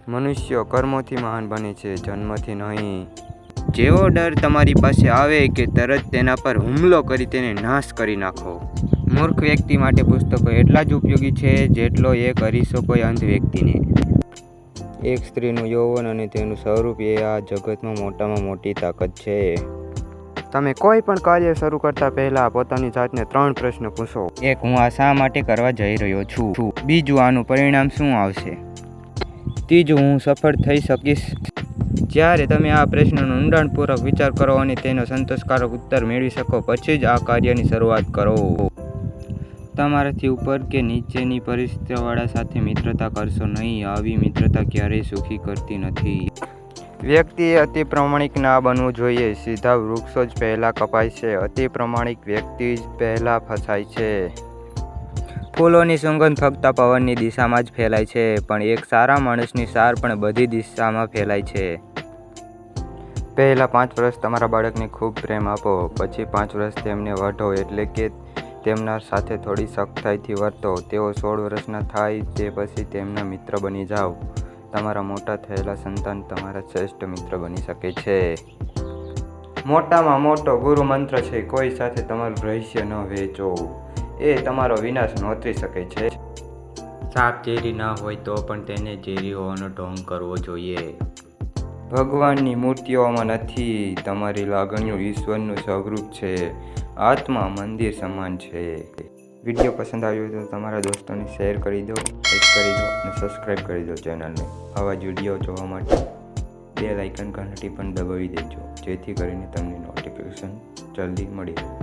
મનુષ્યો કર્મોથી મહાન બને છે, જન્મથી નહીં. જેવો ડર તમારી પાસે આવે કે તરત તેના પર હુમલો કરી તેને નાશ કરી નાખો. મૂર્ખ વ્યક્તિ માટે પુસ્તકો એટલા જ ઉપયોગી છે જેટલો એક અરીસો કોઈ અંધ વ્યક્તિને. એક સ્ત્રીનું યૌવન અને તેનું સ્વરૂપ એ આ જગતમાં મોટામાં મોટી તાકાત છે. તમે કોઈ પણ કાર્ય શરૂ કરતા પહેલા પોતાની જાતને 3 પ્રશ્ન પૂછો. 1. હું આ શા માટે કરવા જઈ રહ્યો છું? 2. આનું પરિણામ શું આવશે? 3. હું સફળ થઈ શકીશ? જ્યારે તમે આ પ્રશ્નનો ઊંડાણપૂર્વક વિચાર કરો અને તેનો સંતોષકારક ઉત્તર મેળવી શકો પછી જ આ કાર્યની શરૂઆત કરો. તમારાથી ઉપર કે નીચેની પરિસ્થિતિવાળા સાથે મિત્રતા કરશો નહીં. આવી મિત્રતા ક્યારેય સુખી કરતી નથી. વ્યક્તિએ અતિ પ્રમાણિક ના બનવું જોઈએ. સીધા વૃક્ષો જ પહેલાં કપાય છે. અતિ પ્રમાણિક વ્યક્તિ જ પહેલાં ફસાય છે. ફૂલોની સુગંધ ફક્ત પવનની દિશામાં જ ફેલાય છે, પણ એક સારા માણસની સાર પણ બધી દિશામાં ફેલાય છે. પહેલાં 5 વર્ષ તમારા બાળકને ખૂબ પ્રેમ આપો. પછી 5 વર્ષ તેમને વઢો, એટલે કે તેમના સાથે થોડી સખ્તાઈથી વર્તો. તેઓ 16 વર્ષના થાય તે પછી તેમના મિત્ર બની જાઓ. તમારા મોટા થયેલા સંતાન તમારા શ્રેષ્ઠ મિત્ર બની શકે છે. મોટામાં મોટો ગુરુ મંત્ર છે, કોઈ સાથે તમારું રહસ્ય ન વહેંચો. એ તમારો વિનાશ નોતરી શકે છે. સાપ ઝેરી ના હોય તો પણ તેને ઝેરી હોવાનો ઢોંગ કરવો જોઈએ. ભગવાનની મૂર્તિઓમાં નથી. તમારી લાગણીઓ ઈશ્વરનું સ્વરૂપ છે. આત્મા મંદિર સમાન છે. વિડીયો પસંદ આવ્યો તો તમારા દોસ્તોને શેર કરી દો, લાઈક કરી દો અને સબસ્ક્રાઈબ કરી દો ચેનલને. આવા જ વિડીયો જોવા માટે બેલ આઇકન ઘંટી પણ દબાવી દેજો, જેથી કરીને તમને નોટિફિકેશન જલ્દી મળી રહે.